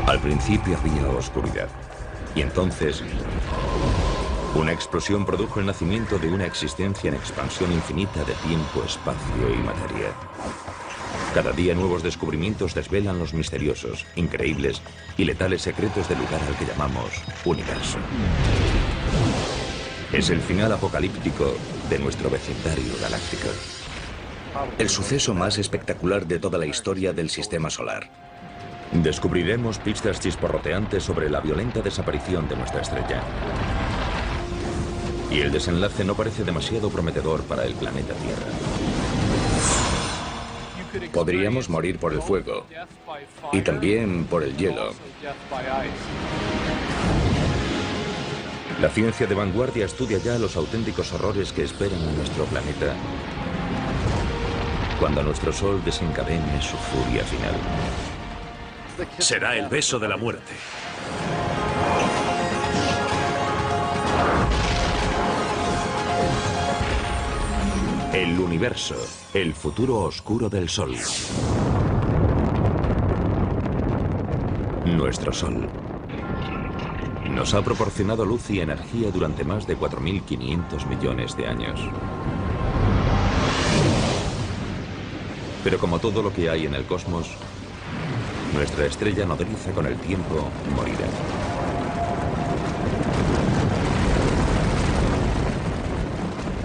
Al principio había oscuridad. Y entonces, una explosión produjo el nacimiento de una existencia en expansión infinita de tiempo, espacio y materia. Cada día nuevos descubrimientos desvelan los misteriosos, increíbles y letales secretos del lugar al que llamamos universo. Es el final apocalíptico de nuestro vecindario galáctico. El suceso más espectacular de toda la historia del sistema solar. Descubriremos pistas chisporroteantes sobre la violenta desaparición de nuestra estrella. Y el desenlace no parece demasiado prometedor para el planeta Tierra. Podríamos morir por el fuego y también por el hielo. La ciencia de vanguardia estudia ya los auténticos horrores que esperan a nuestro planeta cuando nuestro Sol desencadene su furia final. Será el beso de la muerte. El universo, el futuro oscuro del Sol. Nuestro Sol nos ha proporcionado luz y energía durante más de 4.500 millones de años. Pero como todo lo que hay en el cosmos, nuestra estrella nodriza con el tiempo morirá.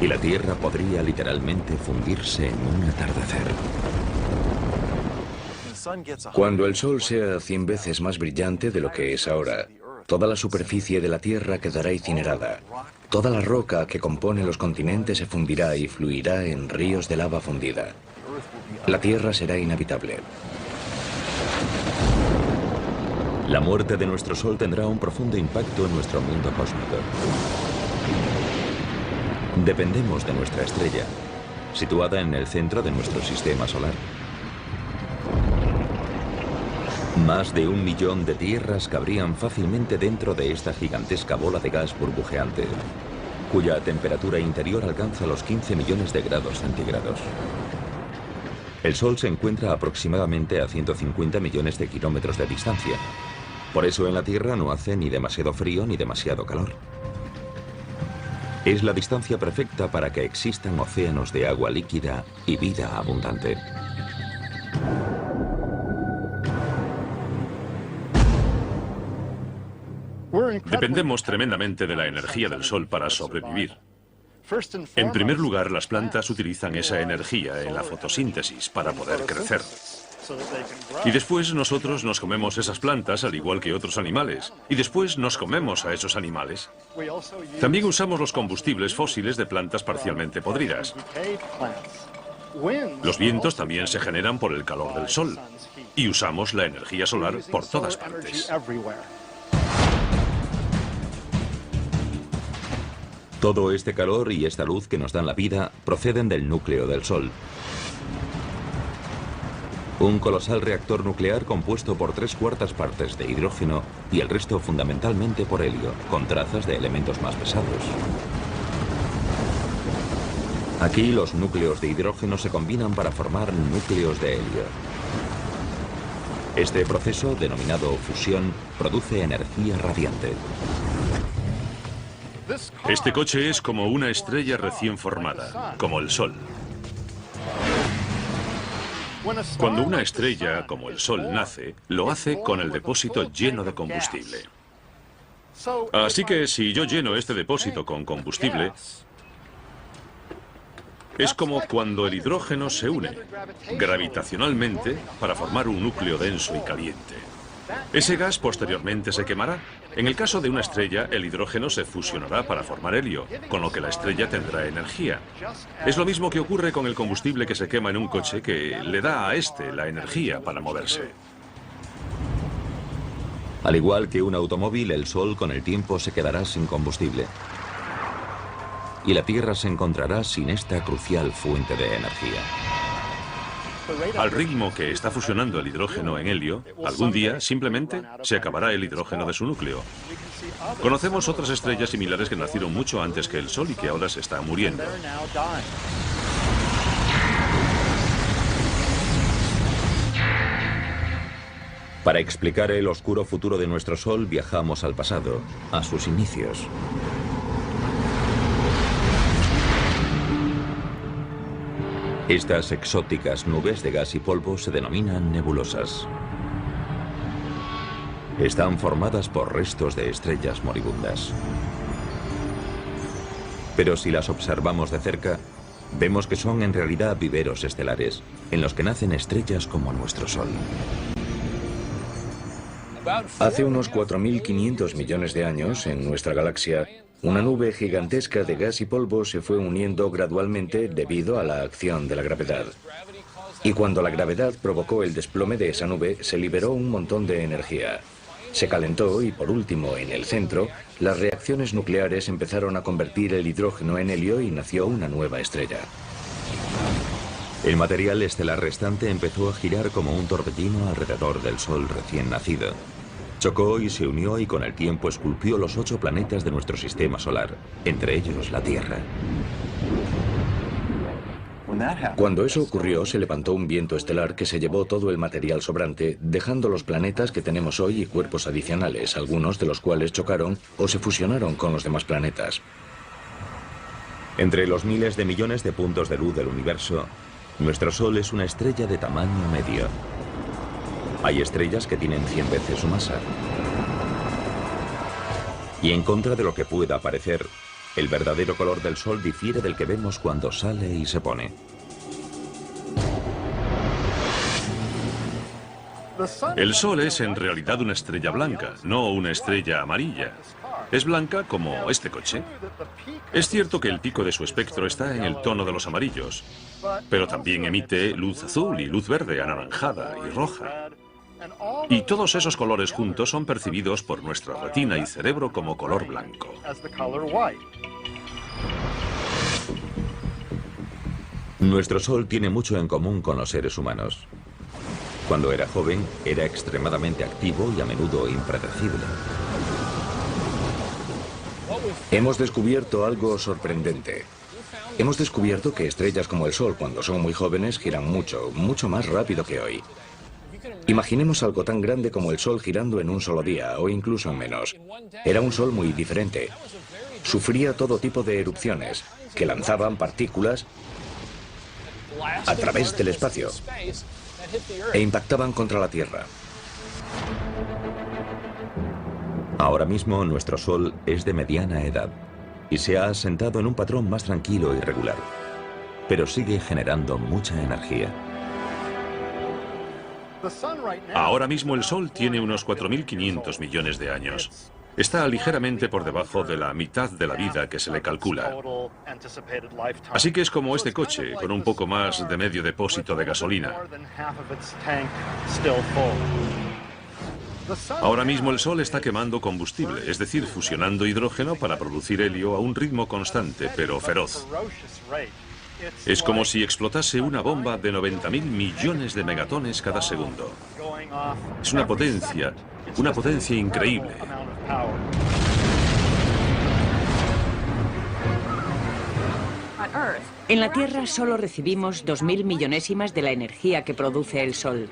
Y la Tierra podría literalmente fundirse en un atardecer. Cuando el Sol sea 100 veces más brillante de lo que es ahora, toda la superficie de la Tierra quedará incinerada. Toda la roca que compone los continentes se fundirá y fluirá en ríos de lava fundida. La Tierra será inhabitable. La muerte de nuestro Sol tendrá un profundo impacto en nuestro mundo cósmico. Dependemos de nuestra estrella, situada en el centro de nuestro sistema solar. Más de 1 millón de tierras cabrían fácilmente dentro de esta gigantesca bola de gas burbujeante, cuya temperatura interior alcanza los 15 millones de grados centígrados. El Sol se encuentra aproximadamente a 150 millones de kilómetros de distancia. Por eso en la Tierra no hace ni demasiado frío ni demasiado calor. Es la distancia perfecta para que existan océanos de agua líquida y vida abundante. Dependemos tremendamente de la energía del Sol para sobrevivir. En primer lugar, las plantas utilizan esa energía en la fotosíntesis para poder crecer. Y después nosotros nos comemos esas plantas al igual que otros animales. Y después nos comemos a esos animales. También usamos los combustibles fósiles de plantas parcialmente podridas. Los vientos también se generan por el calor del Sol. Y usamos la energía solar por todas partes. Todo este calor y esta luz que nos dan la vida proceden del núcleo del Sol. Un colosal reactor nuclear compuesto por 3/4 partes de hidrógeno y el resto fundamentalmente por helio, con trazas de elementos más pesados. Aquí los núcleos de hidrógeno se combinan para formar núcleos de helio. Este proceso, denominado fusión, produce energía radiante. Este coche es como una estrella recién formada, como el Sol. Cuando una estrella, como el Sol, nace, lo hace con el depósito lleno de combustible. Así que si yo lleno este depósito con combustible, es como cuando el hidrógeno se une gravitacionalmente para formar un núcleo denso y caliente. Ese gas posteriormente se quemará. En el caso de una estrella, el hidrógeno se fusionará para formar helio, con lo que la estrella tendrá energía. Es lo mismo que ocurre con el combustible que se quema en un coche, que le da a este la energía para moverse. Al igual que un automóvil, el Sol con el tiempo se quedará sin combustible. Y la Tierra se encontrará sin esta crucial fuente de energía. Al ritmo que está fusionando el hidrógeno en helio, algún día simplemente se acabará el hidrógeno de su núcleo. Conocemos otras estrellas similares que nacieron mucho antes que el Sol y que ahora se están muriendo. Para explicar el oscuro futuro de nuestro Sol, viajamos al pasado, a sus inicios. Estas exóticas nubes de gas y polvo se denominan nebulosas. Están formadas por restos de estrellas moribundas. Pero si las observamos de cerca, vemos que son en realidad viveros estelares, en los que nacen estrellas como nuestro Sol. Hace unos 4.500 millones de años, en nuestra galaxia, una nube gigantesca de gas y polvo se fue uniendo gradualmente debido a la acción de la gravedad. Y cuando la gravedad provocó el desplome de esa nube, se liberó un montón de energía. Se calentó y, por último, en el centro, las reacciones nucleares empezaron a convertir el hidrógeno en helio y nació una nueva estrella. El material estelar restante empezó a girar como un torbellino alrededor del Sol recién nacido. Chocó y se unió y con el tiempo esculpió los 8 planetas de nuestro sistema solar, entre ellos la Tierra. Cuando eso ocurrió, se levantó un viento estelar que se llevó todo el material sobrante, dejando los planetas que tenemos hoy y cuerpos adicionales, algunos de los cuales chocaron o se fusionaron con los demás planetas. Entre los miles de millones de puntos de luz del universo, nuestro Sol es una estrella de tamaño medio. Hay estrellas que tienen 100 veces su masa. Y en contra de lo que pueda parecer, el verdadero color del Sol difiere del que vemos cuando sale y se pone. El Sol es en realidad una estrella blanca, no una estrella amarilla. Es blanca como este coche. Es cierto que el pico de su espectro está en el tono de los amarillos, pero también emite luz azul y luz verde, anaranjada y roja. Y todos esos colores juntos son percibidos por nuestra retina y cerebro como color blanco. Nuestro Sol tiene mucho en común con los seres humanos. Cuando era joven, era extremadamente activo y a menudo impredecible. Hemos descubierto algo sorprendente. Hemos descubierto que estrellas como el Sol, cuando son muy jóvenes, giran mucho, mucho más rápido que hoy. Imaginemos algo tan grande como el Sol girando en un solo día, o incluso en menos. Era un Sol muy diferente. Sufría todo tipo de erupciones, que lanzaban partículas a través del espacio e impactaban contra la Tierra. Ahora mismo nuestro Sol es de mediana edad y se ha asentado en un patrón más tranquilo y regular, pero sigue generando mucha energía. Ahora mismo el Sol tiene unos 4.500 millones de años. Está ligeramente por debajo de la mitad de la vida que se le calcula. Así que es como este coche, con un poco más de medio depósito de gasolina. Ahora mismo el Sol está quemando combustible, es decir, fusionando hidrógeno para producir helio a un ritmo constante, pero feroz. Es como si explotase una bomba de 90.000 millones de megatones cada segundo. Es una potencia increíble. En la Tierra solo recibimos 2.000 millonésimas de la energía que produce el Sol.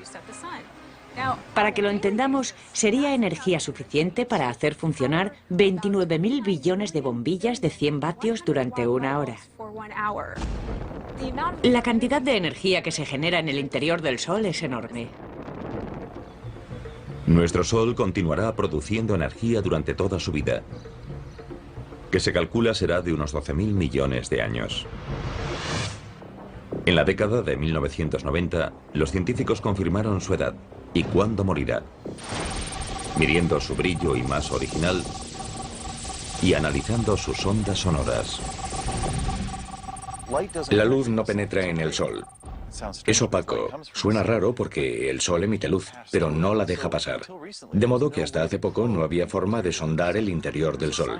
Para que lo entendamos, sería energía suficiente para hacer funcionar 29.000 billones de bombillas de 100 vatios durante una hora. La cantidad de energía que se genera en el interior del Sol es enorme. Nuestro Sol continuará produciendo energía durante toda su vida, que se calcula será de unos 12.000 millones de años. En la década de 1990, los científicos confirmaron su edad y cuándo morirá, midiendo su brillo y masa original y analizando sus ondas sonoras. La luz no penetra en el Sol. Es opaco. Suena raro porque el Sol emite luz, pero no la deja pasar. De modo que hasta hace poco no había forma de sondar el interior del Sol.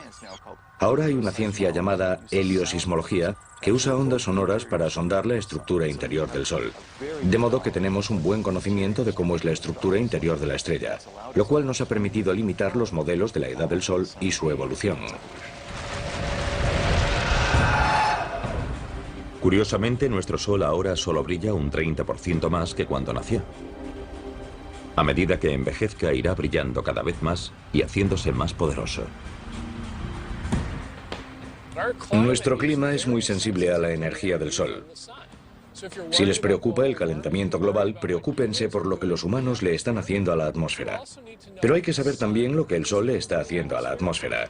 Ahora hay una ciencia llamada heliosismología que usa ondas sonoras para sondar la estructura interior del Sol. De modo que tenemos un buen conocimiento de cómo es la estructura interior de la estrella, lo cual nos ha permitido limitar los modelos de la edad del Sol y su evolución. Curiosamente, nuestro Sol ahora solo brilla un 30% más que cuando nació. A medida que envejezca, irá brillando cada vez más y haciéndose más poderoso. Nuestro clima es muy sensible a la energía del Sol. Si les preocupa el calentamiento global, preocúpense por lo que los humanos le están haciendo a la atmósfera. Pero hay que saber también lo que el Sol le está haciendo a la atmósfera.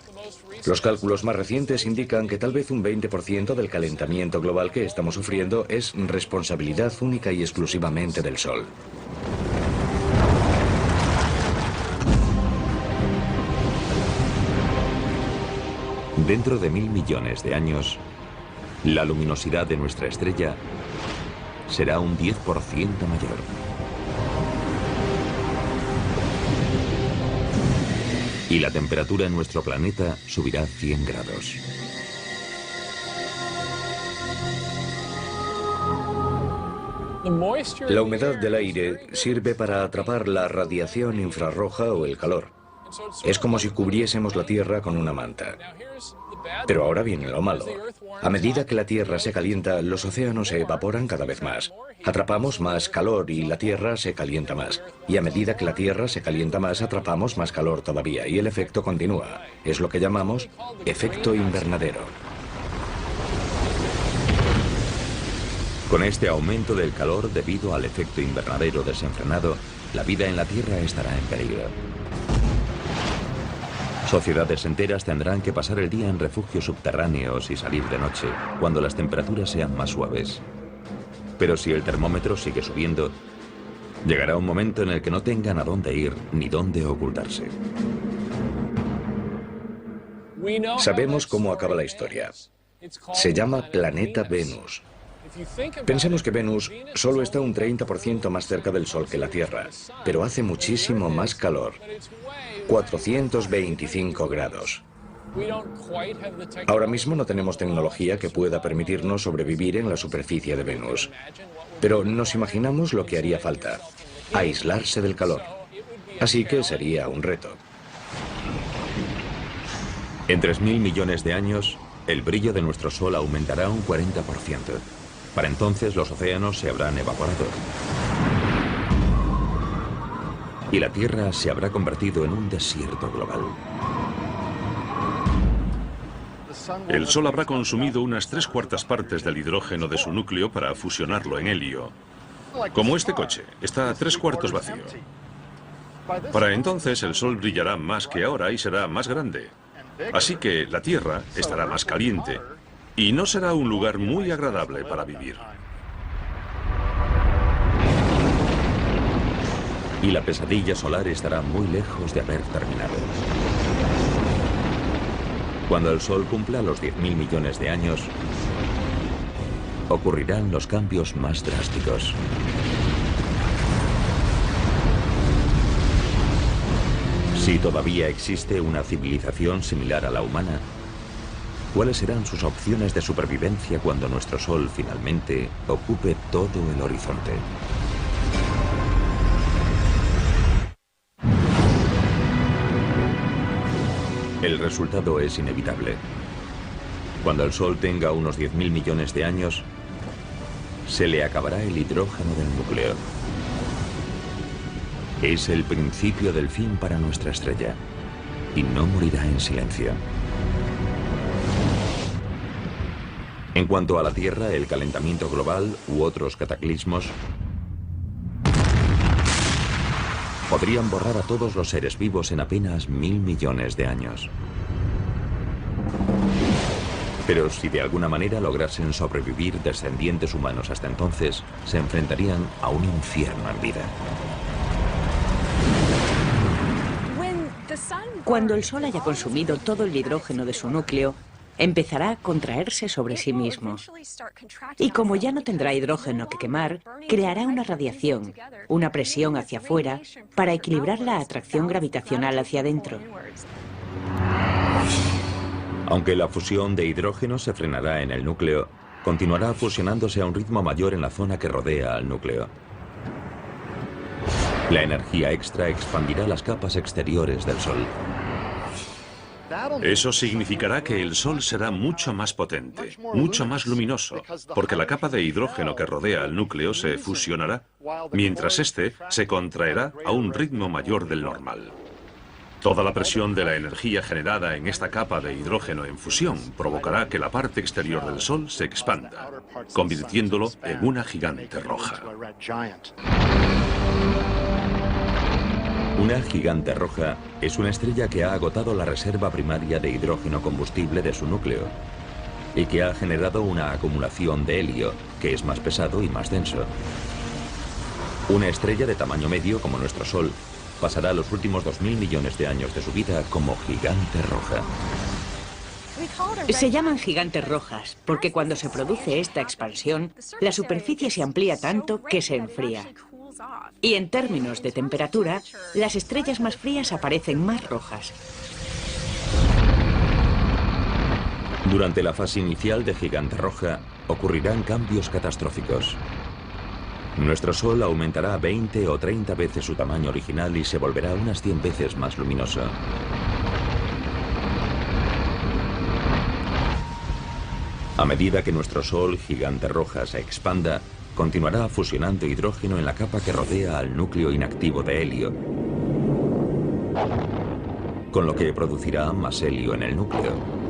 Los cálculos más recientes indican que tal vez un 20% del calentamiento global que estamos sufriendo es responsabilidad única y exclusivamente del Sol. Dentro de 1000 millones de años, la luminosidad de nuestra estrella será un 10% mayor. Y la temperatura en nuestro planeta subirá 100 grados. La humedad del aire sirve para atrapar la radiación infrarroja o el calor. Es como si cubriésemos la Tierra con una manta. Pero ahora viene lo malo. A medida que la Tierra se calienta, los océanos se evaporan cada vez más. Atrapamos más calor y la Tierra se calienta más. Y a medida que la Tierra se calienta más, atrapamos más calor todavía. Y el efecto continúa. Es lo que llamamos efecto invernadero. Con este aumento del calor debido al efecto invernadero desenfrenado, la vida en la Tierra estará en peligro. Sociedades enteras tendrán que pasar el día en refugios subterráneos y salir de noche, cuando las temperaturas sean más suaves. Pero si el termómetro sigue subiendo, llegará un momento en el que no tengan a dónde ir ni dónde ocultarse. Sabemos cómo acaba la historia. Se llama planeta Venus. Pensemos que Venus solo está un 30% más cerca del Sol que la Tierra, pero hace muchísimo más calor. 425 grados. Ahora mismo no tenemos tecnología que pueda permitirnos sobrevivir en la superficie de Venus. Pero nos imaginamos lo que haría falta: aislarse del calor. Así que sería un reto. En 3000 millones de años, el brillo de nuestro Sol aumentará un 40%. Para entonces los océanos se habrán evaporado. Y la Tierra se habrá convertido en un desierto global. El Sol habrá consumido unas 3/4 partes del hidrógeno de su núcleo para fusionarlo en helio. Como este coche, está a 3/4 vacío. Para entonces el Sol brillará más que ahora y será más grande. Así que la Tierra estará más caliente y no será un lugar muy agradable para vivir. Y la pesadilla solar estará muy lejos de haber terminado. Cuando el Sol cumpla los 10.000 millones de años, ocurrirán los cambios más drásticos. Si todavía existe una civilización similar a la humana, ¿cuáles serán sus opciones de supervivencia cuando nuestro Sol finalmente ocupe todo el horizonte? El resultado es inevitable. Cuando el Sol tenga unos 10.000 millones de años, se le acabará el hidrógeno del núcleo. Es el principio del fin para nuestra estrella, y no morirá en silencio. En cuanto a la Tierra, el calentamiento global u otros cataclismos podrían borrar a todos los seres vivos en apenas 1000 millones de años. Pero si de alguna manera lograsen sobrevivir descendientes humanos hasta entonces, se enfrentarían a un infierno en vida. Cuando el Sol haya consumido todo el hidrógeno de su núcleo, empezará a contraerse sobre sí mismo. Y como ya no tendrá hidrógeno que quemar, creará una radiación, una presión hacia afuera, para equilibrar la atracción gravitacional hacia adentro. Aunque la fusión de hidrógeno se frenará en el núcleo, continuará fusionándose a un ritmo mayor en la zona que rodea al núcleo. La energía extra expandirá las capas exteriores del Sol. Eso significará que el Sol será mucho más potente, mucho más luminoso, porque la capa de hidrógeno que rodea al núcleo se fusionará, mientras este se contraerá a un ritmo mayor del normal. Toda la presión de la energía generada en esta capa de hidrógeno en fusión provocará que la parte exterior del Sol se expanda, convirtiéndolo en una gigante roja. Una gigante roja es una estrella que ha agotado la reserva primaria de hidrógeno combustible de su núcleo y que ha generado una acumulación de helio, que es más pesado y más denso. Una estrella de tamaño medio como nuestro Sol pasará los últimos 2000 millones de años de su vida como gigante roja. Se llaman gigantes rojas porque cuando se produce esta expansión, la superficie se amplía tanto que se enfría. Y en términos de temperatura, las estrellas más frías aparecen más rojas. Durante la fase inicial de gigante roja, ocurrirán cambios catastróficos. Nuestro Sol aumentará 20 o 30 veces su tamaño original y se volverá unas 100 veces más luminoso. A medida que nuestro Sol gigante roja se expanda, continuará fusionando hidrógeno en la capa que rodea al núcleo inactivo de helio, con lo que producirá más helio en el núcleo.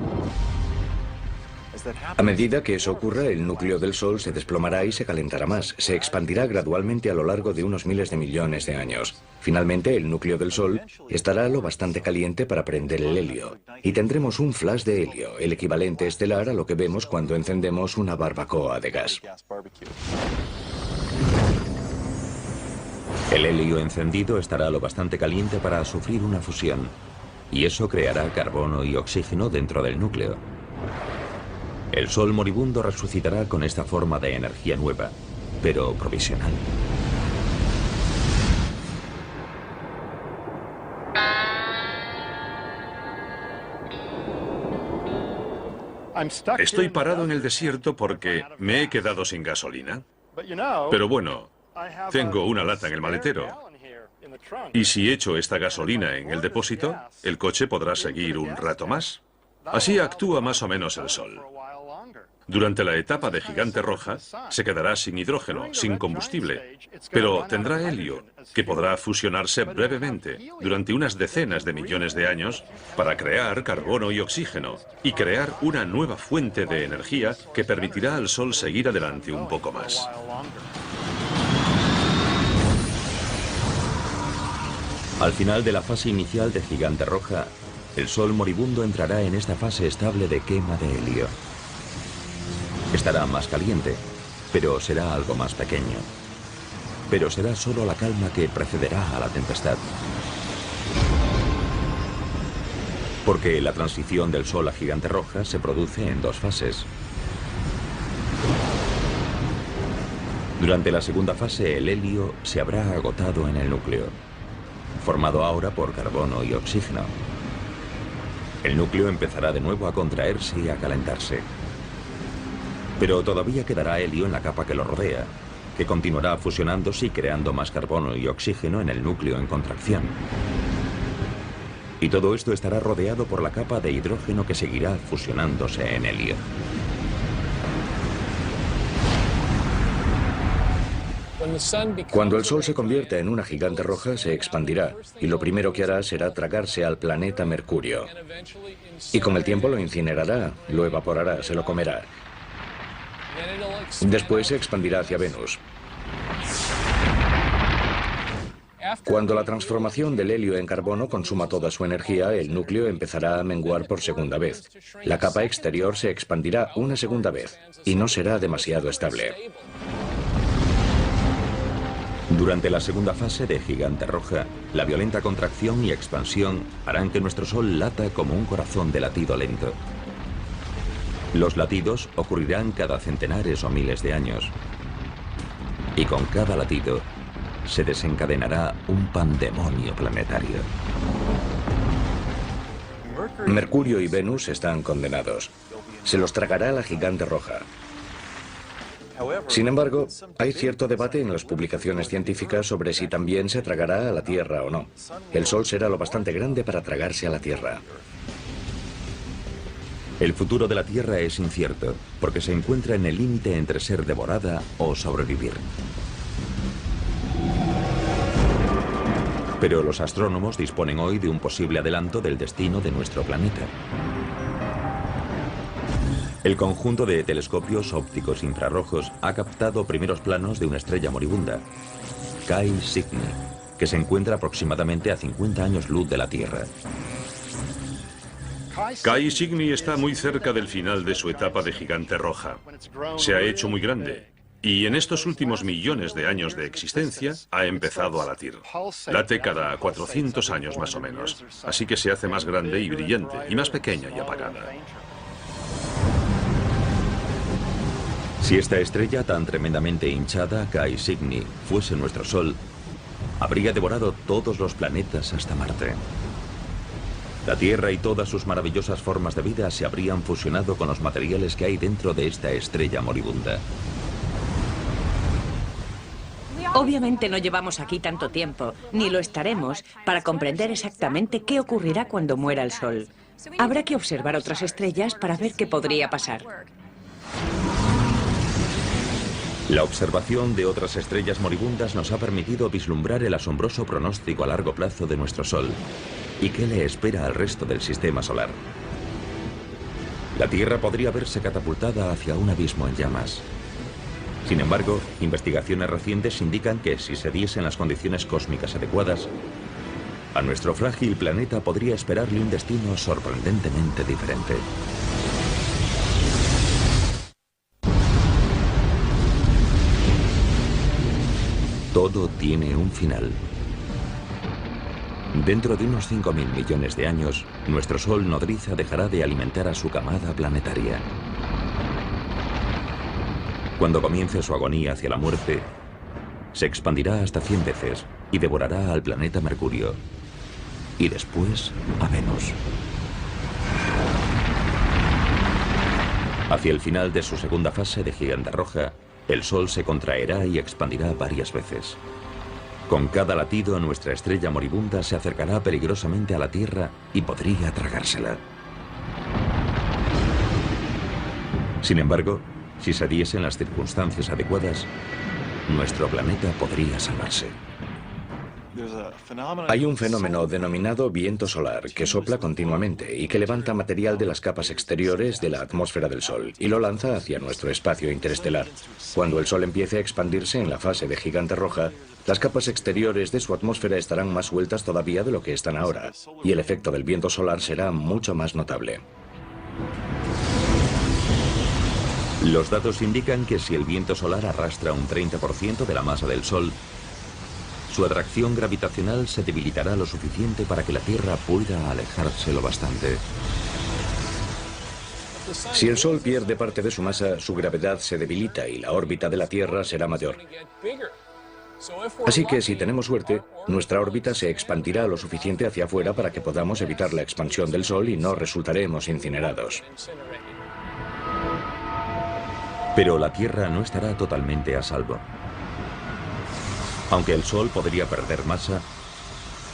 A medida que eso ocurra, el núcleo del Sol se desplomará y se calentará más. Se expandirá gradualmente a lo largo de unos miles de millones de años. Finalmente, el núcleo del Sol estará lo bastante caliente para prender el helio. Y tendremos un flash de helio, el equivalente estelar a lo que vemos cuando encendemos una barbacoa de gas. El helio encendido estará lo bastante caliente para sufrir una fusión, y eso creará carbono y oxígeno dentro del núcleo. El Sol moribundo resucitará con esta forma de energía nueva, pero provisional. Estoy parado en el desierto porque me he quedado sin gasolina. Pero bueno, tengo una lata en el maletero. Y si echo esta gasolina en el depósito, el coche podrá seguir un rato más. Así actúa más o menos el Sol. Durante la etapa de gigante roja, se quedará sin hidrógeno, sin combustible, pero tendrá helio, que podrá fusionarse brevemente, durante unas decenas de millones de años, para crear carbono y oxígeno, y crear una nueva fuente de energía que permitirá al Sol seguir adelante un poco más. Al final de la fase inicial de gigante roja, el Sol moribundo entrará en esta fase estable de quema de helio. Estará más caliente, pero será algo más pequeño. Pero será solo la calma que precederá a la tempestad. Porque la transición del Sol a gigante roja se produce en dos fases. Durante la segunda fase, el helio se habrá agotado en el núcleo, formado ahora por carbono y oxígeno. El núcleo empezará de nuevo a contraerse y a calentarse. Pero todavía quedará helio en la capa que lo rodea, que continuará fusionándose y creando más carbono y oxígeno en el núcleo en contracción. Y todo esto estará rodeado por la capa de hidrógeno que seguirá fusionándose en helio. Cuando el Sol se convierta en una gigante roja, se expandirá, y lo primero que hará será tragarse al planeta Mercurio. Y con el tiempo lo incinerará, lo evaporará, se lo comerá. Después se expandirá hacia Venus. Cuando la transformación del helio en carbono consuma toda su energía, el núcleo empezará a menguar por segunda vez. La capa exterior se expandirá una segunda vez, y no será demasiado estable. Durante la segunda fase de gigante roja, la violenta contracción y expansión harán que nuestro Sol lata como un corazón de latido lento. Los latidos ocurrirán cada centenares o miles de años. Y con cada latido se desencadenará un pandemonio planetario. Mercurio y Venus están condenados. Se los tragará la gigante roja. Sin embargo, hay cierto debate en las publicaciones científicas sobre si también se tragará a la Tierra o no. El Sol será lo bastante grande para tragarse a la Tierra. El futuro de la Tierra es incierto, porque se encuentra en el límite entre ser devorada o sobrevivir. Pero los astrónomos disponen hoy de un posible adelanto del destino de nuestro planeta. El conjunto de telescopios ópticos infrarrojos ha captado primeros planos de una estrella moribunda, Chi Cygni, que se encuentra aproximadamente a 50 años luz de la Tierra. Chi Cygni está muy cerca del final de su etapa de gigante roja. Se ha hecho muy grande y en estos últimos millones de años de existencia ha empezado a latir. Late cada 400 años más o menos, así que se hace más grande y brillante y más pequeña y apagada. Si esta estrella tan tremendamente hinchada, Chi Cygni, fuese nuestro Sol, habría devorado todos los planetas hasta Marte. La Tierra y todas sus maravillosas formas de vida se habrían fusionado con los materiales que hay dentro de esta estrella moribunda. Obviamente no llevamos aquí tanto tiempo, ni lo estaremos, para comprender exactamente qué ocurrirá cuando muera el Sol. Habrá que observar otras estrellas para ver qué podría pasar. La observación de otras estrellas moribundas nos ha permitido vislumbrar el asombroso pronóstico a largo plazo de nuestro Sol y qué le espera al resto del sistema solar. La Tierra podría verse catapultada hacia un abismo en llamas. Sin embargo, investigaciones recientes indican que si se diesen las condiciones cósmicas adecuadas, a nuestro frágil planeta podría esperarle un destino sorprendentemente diferente. Todo tiene un final. Dentro de unos 5.000 millones de años, nuestro Sol nodriza dejará de alimentar a su camada planetaria. Cuando comience su agonía hacia la muerte, se expandirá hasta 100 veces y devorará al planeta Mercurio, y después a Venus. Hacia el final de su segunda fase de gigante roja, el Sol se contraerá y expandirá varias veces. Con cada latido, nuestra estrella moribunda se acercará peligrosamente a la Tierra y podría tragársela. Sin embargo, si se diesen las circunstancias adecuadas, nuestro planeta podría salvarse. Hay un fenómeno denominado viento solar que sopla continuamente y que levanta material de las capas exteriores de la atmósfera del Sol y lo lanza hacia nuestro espacio interestelar. Cuando el Sol empiece a expandirse en la fase de gigante roja, las capas exteriores de su atmósfera estarán más sueltas todavía de lo que están ahora, y el efecto del viento solar será mucho más notable. Los datos indican que si el viento solar arrastra un 30% de la masa del Sol, su atracción gravitacional se debilitará lo suficiente para que la Tierra pueda alejarse lo bastante. Si el Sol pierde parte de su masa, su gravedad se debilita y la órbita de la Tierra será mayor. Así que si tenemos suerte, nuestra órbita se expandirá lo suficiente hacia afuera para que podamos evitar la expansión del Sol y no resultaremos incinerados. Pero la Tierra no estará totalmente a salvo. Aunque el Sol podría perder masa,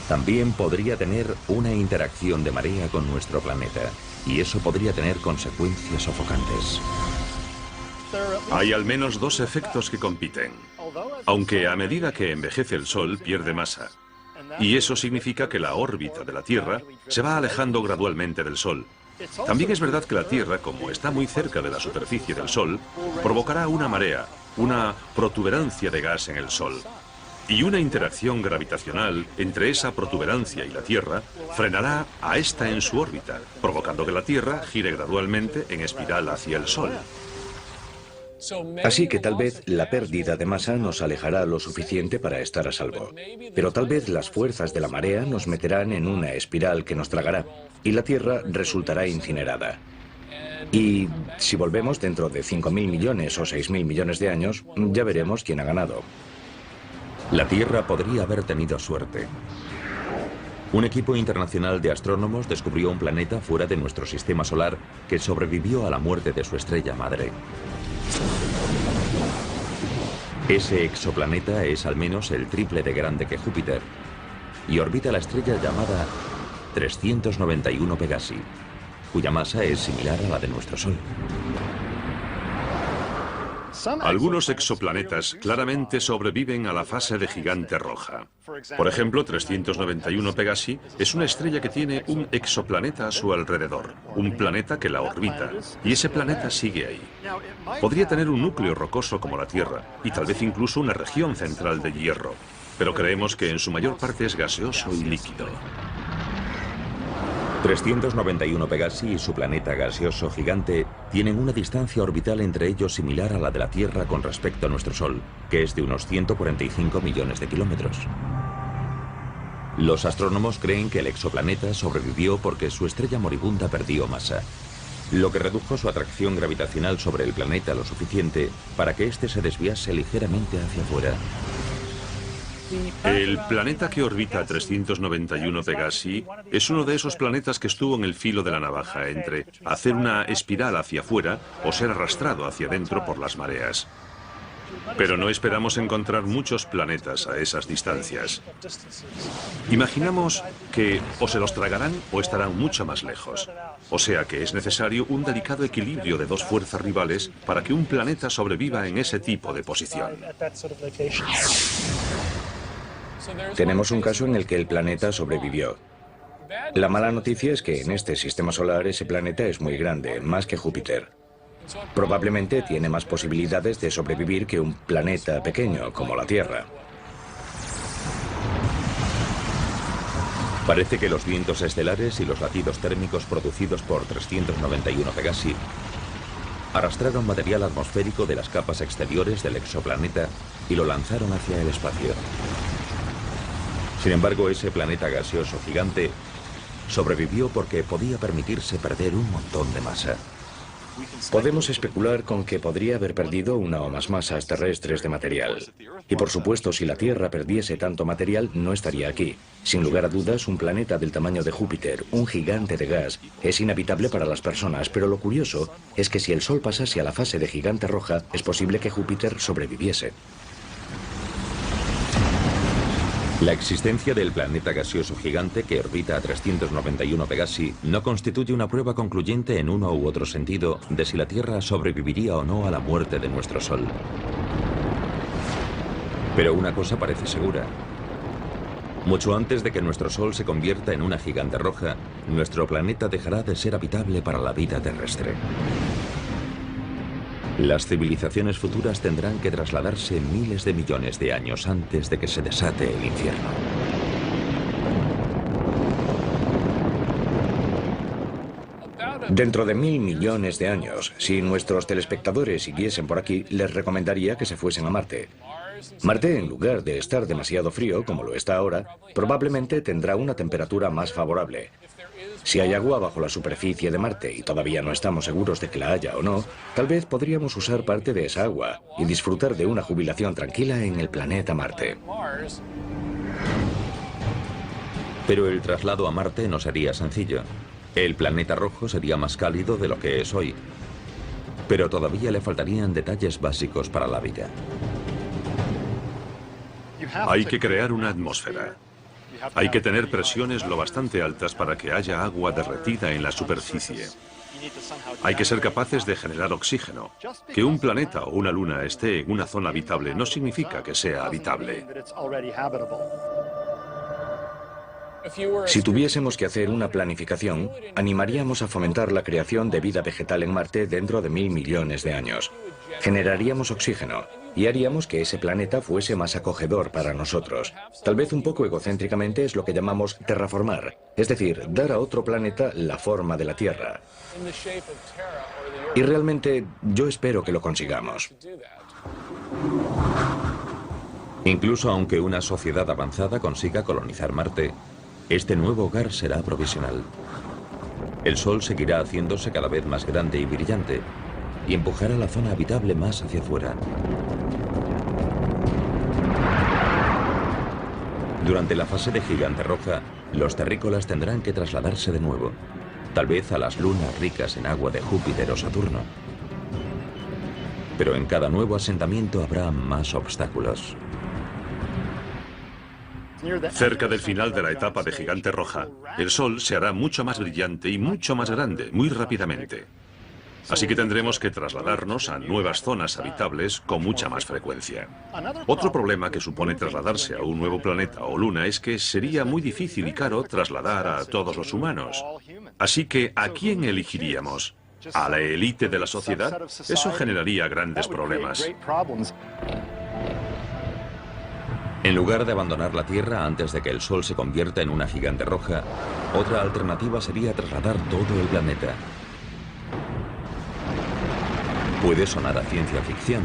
también podría tener una interacción de marea con nuestro planeta, y eso podría tener consecuencias sofocantes. Hay al menos dos efectos que compiten. Aunque a medida que envejece el Sol pierde masa. Y eso significa que la órbita de la Tierra se va alejando gradualmente del Sol. También es verdad que la Tierra, como está muy cerca de la superficie del Sol, provocará una marea, una protuberancia de gas en el Sol. Y una interacción gravitacional entre esa protuberancia y la Tierra frenará a esta en su órbita, provocando que la Tierra gire gradualmente en espiral hacia el Sol. Así que tal vez la pérdida de masa nos alejará lo suficiente para estar a salvo. Pero tal vez las fuerzas de la marea nos meterán en una espiral que nos tragará y la Tierra resultará incinerada. Y si volvemos dentro de 5.000 millones o 6.000 millones de años, ya veremos quién ha ganado. La Tierra podría haber tenido suerte. Un equipo internacional de astrónomos descubrió un planeta fuera de nuestro sistema solar que sobrevivió a la muerte de su estrella madre. Ese exoplaneta es al menos el triple de grande que Júpiter y orbita la estrella llamada 391 Pegasi, cuya masa es similar a la de nuestro Sol. Algunos exoplanetas claramente sobreviven a la fase de gigante roja. Por ejemplo, 391 Pegasi es una estrella que tiene un exoplaneta a su alrededor, un planeta que la orbita, y ese planeta sigue ahí. Podría tener un núcleo rocoso como la Tierra, y tal vez incluso una región central de hierro, pero creemos que en su mayor parte es gaseoso y líquido. 391 Pegasi y su planeta gaseoso gigante tienen una distancia orbital entre ellos similar a la de la Tierra con respecto a nuestro Sol, que es de unos 145 millones de kilómetros. Los astrónomos creen que el exoplaneta sobrevivió porque su estrella moribunda perdió masa, lo que redujo su atracción gravitacional sobre el planeta lo suficiente para que éste se desviase ligeramente hacia afuera. El planeta que orbita 391 Pegasi es uno de esos planetas que estuvo en el filo de la navaja entre hacer una espiral hacia afuera o ser arrastrado hacia adentro por las mareas. Pero no esperamos encontrar muchos planetas a esas distancias. Imaginamos que o se los tragarán o estarán mucho más lejos. O sea que es necesario un delicado equilibrio de dos fuerzas rivales para que un planeta sobreviva en ese tipo de posición. Tenemos un caso en el que el planeta sobrevivió. La mala noticia es que en este sistema solar ese planeta es muy grande, más que Júpiter. Probablemente tiene más posibilidades de sobrevivir que un planeta pequeño como la Tierra. Parece que los vientos estelares y los latidos térmicos producidos por 391 Pegasi arrastraron material atmosférico de las capas exteriores del exoplaneta y lo lanzaron hacia el espacio. Sin embargo, ese planeta gaseoso gigante sobrevivió porque podía permitirse perder un montón de masa. Podemos especular con que podría haber perdido una o más masas terrestres de material. Y por supuesto, si la Tierra perdiese tanto material, no estaría aquí. Sin lugar a dudas, un planeta del tamaño de Júpiter, un gigante de gas, es inhabitable para las personas, pero lo curioso es que si el Sol pasase a la fase de gigante roja, es posible que Júpiter sobreviviese. La existencia del planeta gaseoso gigante que orbita a 391 Pegasi no constituye una prueba concluyente en uno u otro sentido de si la Tierra sobreviviría o no a la muerte de nuestro Sol. Pero una cosa parece segura. Mucho antes de que nuestro Sol se convierta en una gigante roja, nuestro planeta dejará de ser habitable para la vida terrestre. Las civilizaciones futuras tendrán que trasladarse miles de millones de años antes de que se desate el infierno. Dentro de 1.000 millones de años, si nuestros telespectadores siguiesen por aquí, les recomendaría que se fuesen a Marte. Marte, en lugar de estar demasiado frío, como lo está ahora, probablemente tendrá una temperatura más favorable. Si hay agua bajo la superficie de Marte y todavía no estamos seguros de que la haya o no, tal vez podríamos usar parte de esa agua y disfrutar de una jubilación tranquila en el planeta Marte. Pero el traslado a Marte no sería sencillo. El planeta rojo sería más cálido de lo que es hoy. Pero todavía le faltarían detalles básicos para la vida. Hay que crear una atmósfera. Hay que tener presiones lo bastante altas para que haya agua derretida en la superficie. Hay que ser capaces de generar oxígeno. Que un planeta o una luna esté en una zona habitable no significa que sea habitable. Si tuviésemos que hacer una planificación, animaríamos a fomentar la creación de vida vegetal en Marte dentro de 1.000 millones de años. Generaríamos oxígeno y haríamos que ese planeta fuese más acogedor para nosotros. Tal vez un poco egocéntricamente es lo que llamamos terraformar, es decir, dar a otro planeta la forma de la Tierra. Y realmente yo espero que lo consigamos. Incluso aunque una sociedad avanzada consiga colonizar Marte, este nuevo hogar será provisional. El Sol seguirá haciéndose cada vez más grande y brillante y empujará la zona habitable más hacia afuera. Durante la fase de gigante roja, los terrícolas tendrán que trasladarse de nuevo, tal vez a las lunas ricas en agua de Júpiter o Saturno. Pero en cada nuevo asentamiento habrá más obstáculos. Cerca del final de la etapa de gigante roja, el Sol se hará mucho más brillante y mucho más grande, muy rápidamente. Así que tendremos que trasladarnos a nuevas zonas habitables con mucha más frecuencia. Otro problema que supone trasladarse a un nuevo planeta o luna es que sería muy difícil y caro trasladar a todos los humanos. Así que, ¿a quién elegiríamos? ¿A la élite de la sociedad? Eso generaría grandes problemas. En lugar de abandonar la Tierra antes de que el Sol se convierta en una gigante roja, otra alternativa sería trasladar todo el planeta. Puede sonar a ciencia ficción,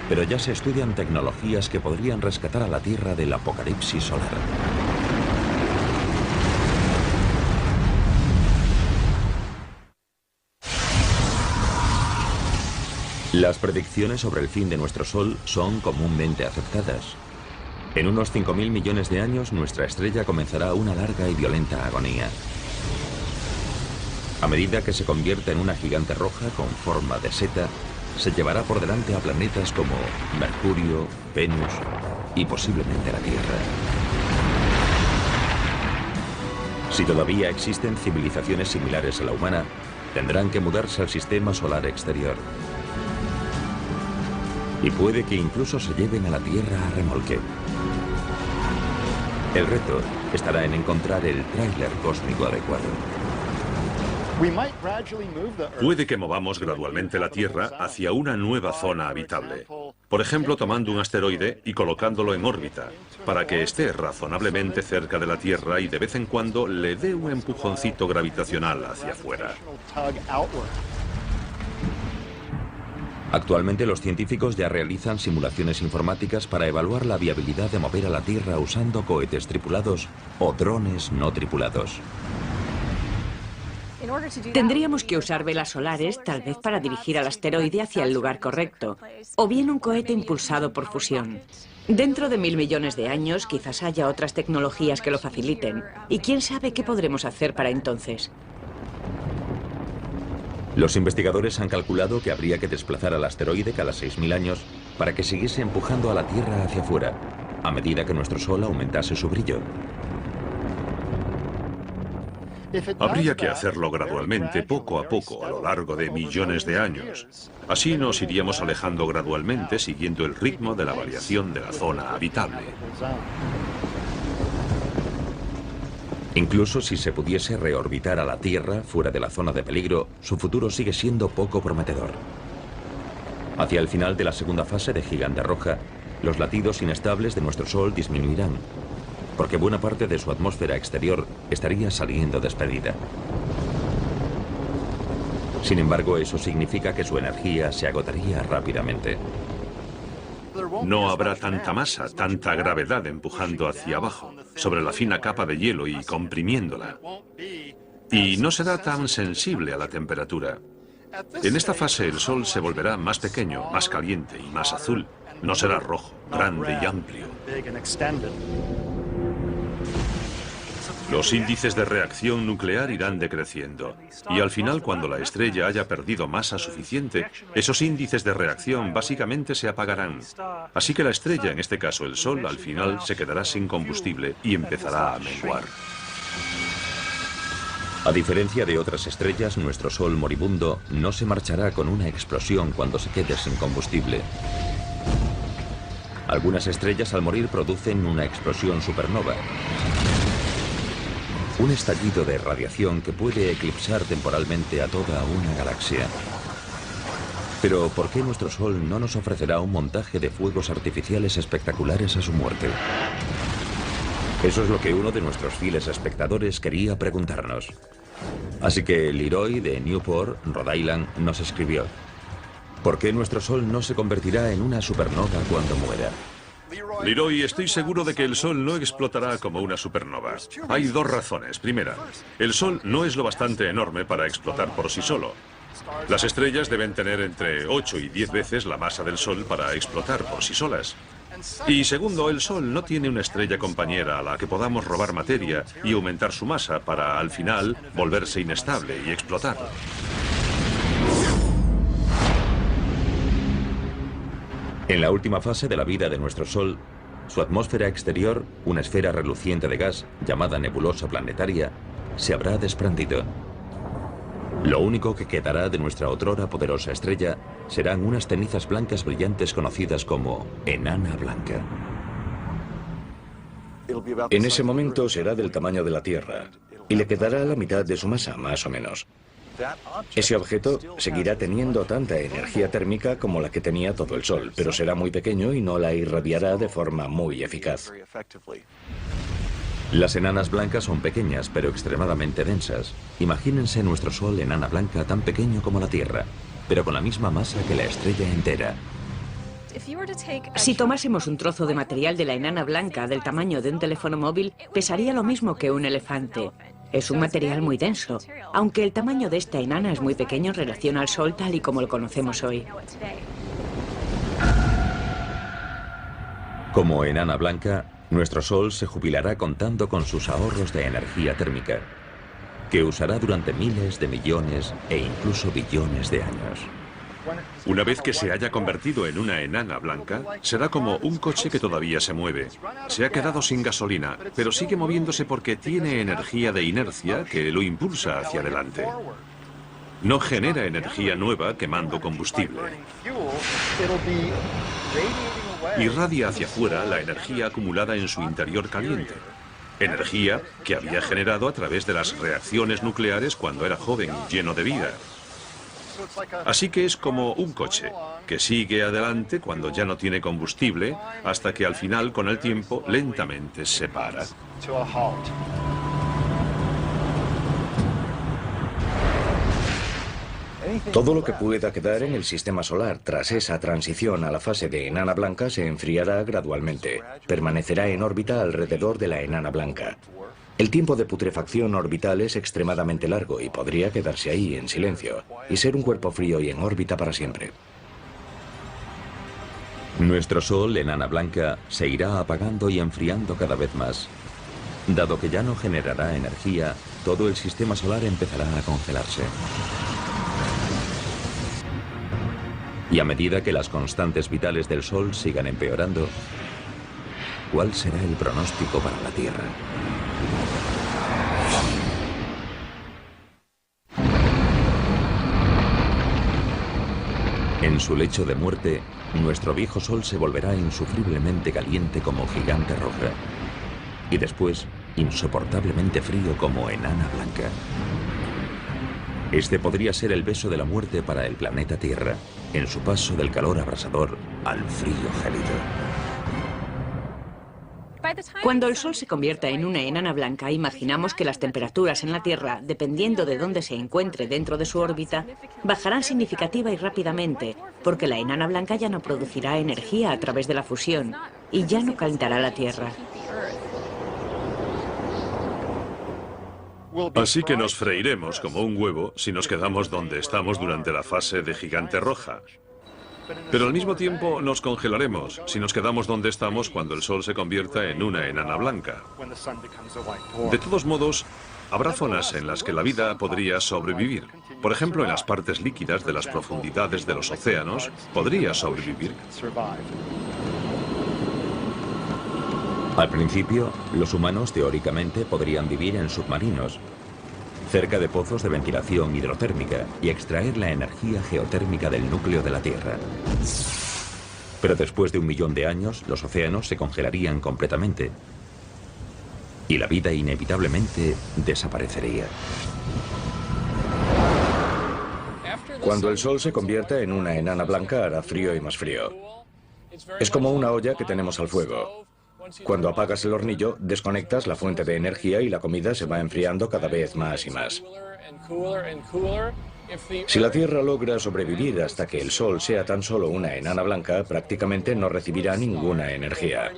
pero ya se estudian tecnologías que podrían rescatar a la Tierra del apocalipsis solar. Las predicciones sobre el fin de nuestro Sol son comúnmente aceptadas. En unos 5.000 millones de años, nuestra estrella comenzará una larga y violenta agonía. A medida que se convierta en una gigante roja con forma de seta, se llevará por delante a planetas como Mercurio, Venus y posiblemente la Tierra. Si todavía existen civilizaciones similares a la humana, tendrán que mudarse al sistema solar exterior. Y puede que incluso se lleven a la Tierra a remolque. El reto estará en encontrar el tráiler cósmico adecuado. Puede que movamos gradualmente la Tierra hacia una nueva zona habitable. Por ejemplo, tomando un asteroide y colocándolo en órbita, para que esté razonablemente cerca de la Tierra y de vez en cuando le dé un empujoncito gravitacional hacia afuera. Actualmente los científicos ya realizan simulaciones informáticas para evaluar la viabilidad de mover a la Tierra usando cohetes tripulados o drones no tripulados. Tendríamos que usar velas solares, tal vez para dirigir al asteroide hacia el lugar correcto, o bien un cohete impulsado por fusión. Dentro de 1.000 millones de años, quizás haya otras tecnologías que lo faciliten, y quién sabe qué podremos hacer para entonces. Los investigadores han calculado que habría que desplazar al asteroide cada 6.000 años para que siguiese empujando a la Tierra hacia afuera, a medida que nuestro Sol aumentase su brillo. Habría que hacerlo gradualmente, poco a poco, a lo largo de millones de años. Así nos iríamos alejando gradualmente siguiendo el ritmo de la variación de la zona habitable. Incluso si se pudiese reorbitar a la Tierra fuera de la zona de peligro, su futuro sigue siendo poco prometedor. Hacia el final de la segunda fase de gigante roja, los latidos inestables de nuestro Sol disminuirán, porque buena parte de su atmósfera exterior estaría saliendo despedida. Sin embargo, eso significa que su energía se agotaría rápidamente. No habrá tanta masa, tanta gravedad empujando hacia abajo, sobre la fina capa de hielo y comprimiéndola. Y no será tan sensible a la temperatura. En esta fase el Sol se volverá más pequeño, más caliente y más azul. No será rojo, grande y amplio. Los índices de reacción nuclear irán decreciendo, y al final, cuando la estrella haya perdido masa suficiente, esos índices de reacción básicamente se apagarán. Así que la estrella, en este caso el Sol, al final se quedará sin combustible y empezará a menguar. A diferencia de otras estrellas, nuestro Sol moribundo no se marchará con una explosión cuando se quede sin combustible. Algunas estrellas al morir producen una explosión supernova. Un estallido de radiación que puede eclipsar temporalmente a toda una galaxia. Pero ¿por qué nuestro Sol no nos ofrecerá un montaje de fuegos artificiales espectaculares a su muerte? Eso es lo que uno de nuestros fieles espectadores quería preguntarnos. Así que Leroy de Newport, Rhode Island, nos escribió: ¿por qué nuestro Sol no se convertirá en una supernova cuando muera? Leroy, estoy seguro de que el Sol no explotará como una supernova. Hay dos razones. Primera, el Sol no es lo bastante enorme para explotar por sí solo. Las estrellas deben tener entre 8 y 10 veces la masa del Sol para explotar por sí solas. Y segundo, el Sol no tiene una estrella compañera a la que podamos robar materia y aumentar su masa para, al final, volverse inestable y explotar. En la última fase de la vida de nuestro Sol, su atmósfera exterior, una esfera reluciente de gas llamada nebulosa planetaria, se habrá desprendido. Lo único que quedará de nuestra otrora poderosa estrella serán unas cenizas blancas brillantes conocidas como enana blanca. En ese momento será del tamaño de la Tierra y le quedará la mitad de su masa, más o menos. Ese objeto seguirá teniendo tanta energía térmica como la que tenía todo el Sol, pero será muy pequeño y no la irradiará de forma muy eficaz. Las enanas blancas son pequeñas, pero extremadamente densas. Imagínense nuestro Sol enana blanca tan pequeño como la Tierra, pero con la misma masa que la estrella entera. Si tomásemos un trozo de material de la enana blanca del tamaño de un teléfono móvil, pesaría lo mismo que un elefante. Es un material muy denso, aunque el tamaño de esta enana es muy pequeño en relación al Sol tal y como lo conocemos hoy. Como enana blanca, nuestro Sol se jubilará contando con sus ahorros de energía térmica, que usará durante miles de millones e incluso billones de años. Una vez que se haya convertido en una enana blanca, será como un coche que todavía se mueve. Se ha quedado sin gasolina, pero sigue moviéndose porque tiene energía de inercia que lo impulsa hacia adelante. No genera energía nueva quemando combustible. Irradia hacia afuera la energía acumulada en su interior caliente. Energía que había generado a través de las reacciones nucleares cuando era joven y lleno de vida. Así que es como un coche, que sigue adelante cuando ya no tiene combustible, hasta que al final, con el tiempo, lentamente se para. Todo lo que pueda quedar en el sistema solar tras esa transición a la fase de enana blanca se enfriará gradualmente. Permanecerá en órbita alrededor de la enana blanca. El tiempo de putrefacción orbital es extremadamente largo y podría quedarse ahí en silencio y ser un cuerpo frío y en órbita para siempre. Nuestro Sol, enana blanca, se irá apagando y enfriando cada vez más. Dado que ya no generará energía, todo el sistema solar empezará a congelarse. Y a medida que las constantes vitales del Sol sigan empeorando, ¿cuál será el pronóstico para la Tierra? En su lecho de muerte, nuestro viejo Sol se volverá insufriblemente caliente como gigante roja y después insoportablemente frío como enana blanca. Este podría ser el beso de la muerte para el planeta Tierra, en su paso del calor abrasador al frío gélido. Cuando el Sol se convierta en una enana blanca, imaginamos que las temperaturas en la Tierra, dependiendo de dónde se encuentre dentro de su órbita, bajarán significativa y rápidamente, porque la enana blanca ya no producirá energía a través de la fusión y ya no calentará la Tierra. Así que nos freiremos como un huevo si nos quedamos donde estamos durante la fase de gigante roja. Pero al mismo tiempo nos congelaremos si nos quedamos donde estamos cuando el Sol se convierta en una enana blanca. De todos modos, habrá zonas en las que la vida podría sobrevivir. Por ejemplo, en las partes líquidas de las profundidades de los océanos, podría sobrevivir. Al principio, los humanos teóricamente podrían vivir en submarinos, cerca de pozos de ventilación hidrotérmica y extraer la energía geotérmica del núcleo de la Tierra. Pero después de 1 millón de años, los océanos se congelarían completamente y la vida inevitablemente desaparecería. Cuando el Sol se convierta en una enana blanca hará frío y más frío. Es como una olla que tenemos al fuego. Cuando apagas el hornillo, desconectas la fuente de energía y la comida se va enfriando cada vez más y más. Si la Tierra logra sobrevivir hasta que el Sol sea tan solo una enana blanca, prácticamente no recibirá ninguna energía.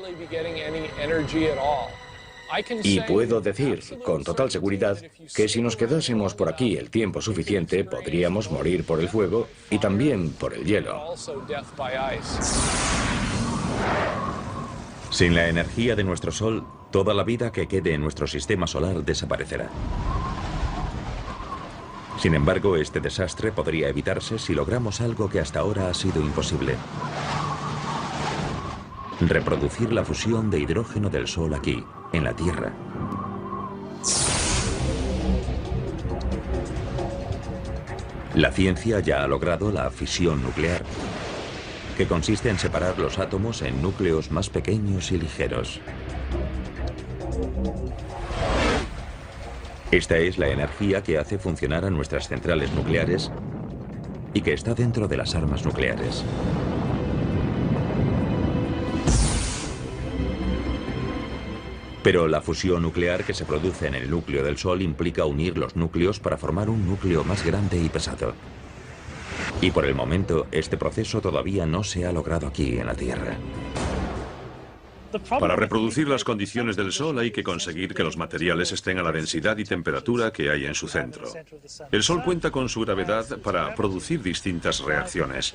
Y puedo decir, con total seguridad, que si nos quedásemos por aquí el tiempo suficiente, podríamos morir por el fuego y también por el hielo. Sin la energía de nuestro Sol, toda la vida que quede en nuestro sistema solar desaparecerá. Sin embargo, este desastre podría evitarse si logramos algo que hasta ahora ha sido imposible: reproducir la fusión de hidrógeno del Sol aquí, en la Tierra. La ciencia ya ha logrado la fisión nuclear, que consiste en separar los átomos en núcleos más pequeños y ligeros. Esta es la energía que hace funcionar a nuestras centrales nucleares y que está dentro de las armas nucleares. Pero la fusión nuclear que se produce en el núcleo del Sol implica unir los núcleos para formar un núcleo más grande y pesado. Y por el momento, este proceso todavía no se ha logrado aquí en la Tierra. Para reproducir las condiciones del Sol hay que conseguir que los materiales estén a la densidad y temperatura que hay en su centro. El Sol cuenta con su gravedad para producir distintas reacciones.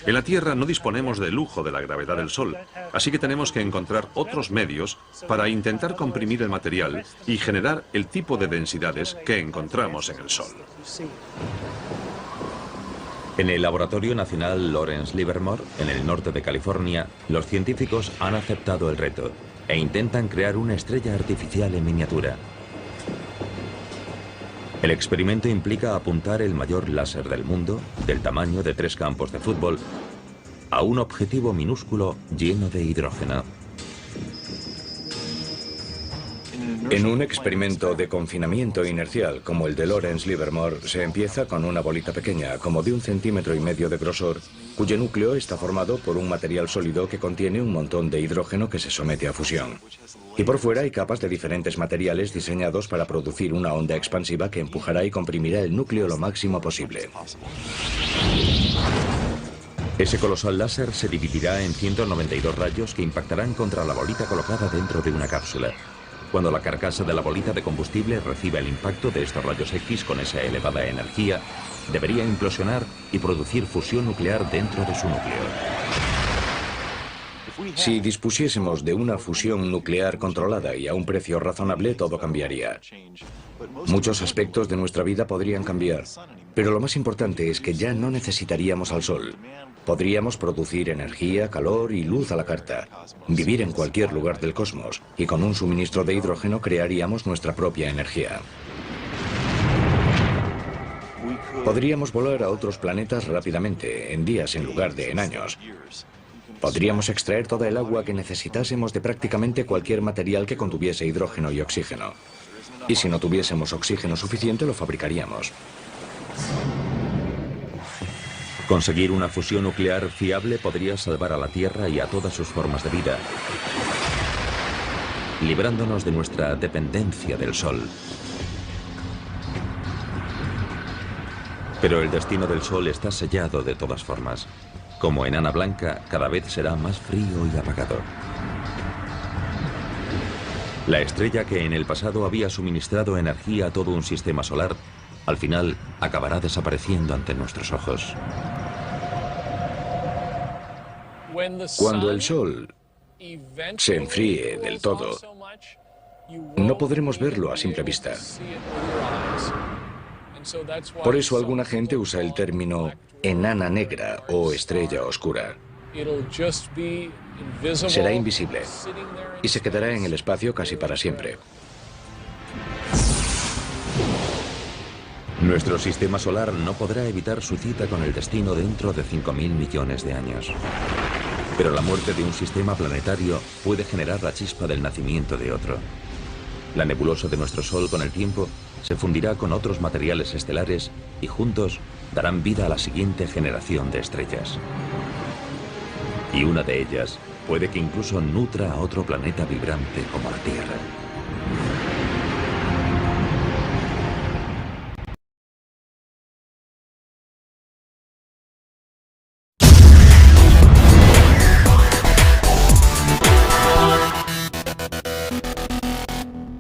En la Tierra no disponemos del lujo de la gravedad del Sol, así que tenemos que encontrar otros medios para intentar comprimir el material y generar el tipo de densidades que encontramos en el Sol. En el Laboratorio Nacional Lawrence Livermore, en el norte de California, los científicos han aceptado el reto e intentan crear una estrella artificial en miniatura. El experimento implica apuntar el mayor láser del mundo, del tamaño de 3 campos de fútbol, a un objetivo minúsculo lleno de hidrógeno. En un experimento de confinamiento inercial como el de Lawrence Livermore, se empieza con una bolita pequeña, como de 1,5 centímetros de grosor, cuyo núcleo está formado por un material sólido que contiene un montón de hidrógeno que se somete a fusión. Y por fuera hay capas de diferentes materiales diseñados para producir una onda expansiva que empujará y comprimirá el núcleo lo máximo posible. Ese colosal láser se dividirá en 192 rayos que impactarán contra la bolita colocada dentro de una cápsula. Cuando la carcasa de la bolita de combustible reciba el impacto de estos rayos X con esa elevada energía, debería implosionar y producir fusión nuclear dentro de su núcleo. Si dispusiésemos de una fusión nuclear controlada y a un precio razonable, todo cambiaría. Muchos aspectos de nuestra vida podrían cambiar, pero lo más importante es que ya no necesitaríamos al Sol. Podríamos producir energía, calor y luz a la carta, vivir en cualquier lugar del cosmos, y con un suministro de hidrógeno crearíamos nuestra propia energía. Podríamos volar a otros planetas rápidamente, en días en lugar de en años. Podríamos extraer toda el agua que necesitásemos de prácticamente cualquier material que contuviese hidrógeno y oxígeno. Y si no tuviésemos oxígeno suficiente, lo fabricaríamos. Conseguir una fusión nuclear fiable podría salvar a la Tierra y a todas sus formas de vida, librándonos de nuestra dependencia del Sol. Pero el destino del Sol está sellado de todas formas. Como enana blanca, cada vez será más frío y apagado. La estrella que en el pasado había suministrado energía a todo un sistema solar, al final acabará desapareciendo ante nuestros ojos. Cuando el Sol se enfríe del todo, no podremos verlo a simple vista. Por eso alguna gente usa el término enana negra o estrella oscura. Será invisible y se quedará en el espacio casi para siempre. Nuestro sistema solar no podrá evitar su cita con el destino dentro de 5.000 millones de años. Pero la muerte de un sistema planetario puede generar la chispa del nacimiento de otro. La nebulosa de nuestro Sol con el tiempo se fundirá con otros materiales estelares y juntos darán vida a la siguiente generación de estrellas. Y una de ellas Puede que incluso nutra a otro planeta vibrante como la Tierra.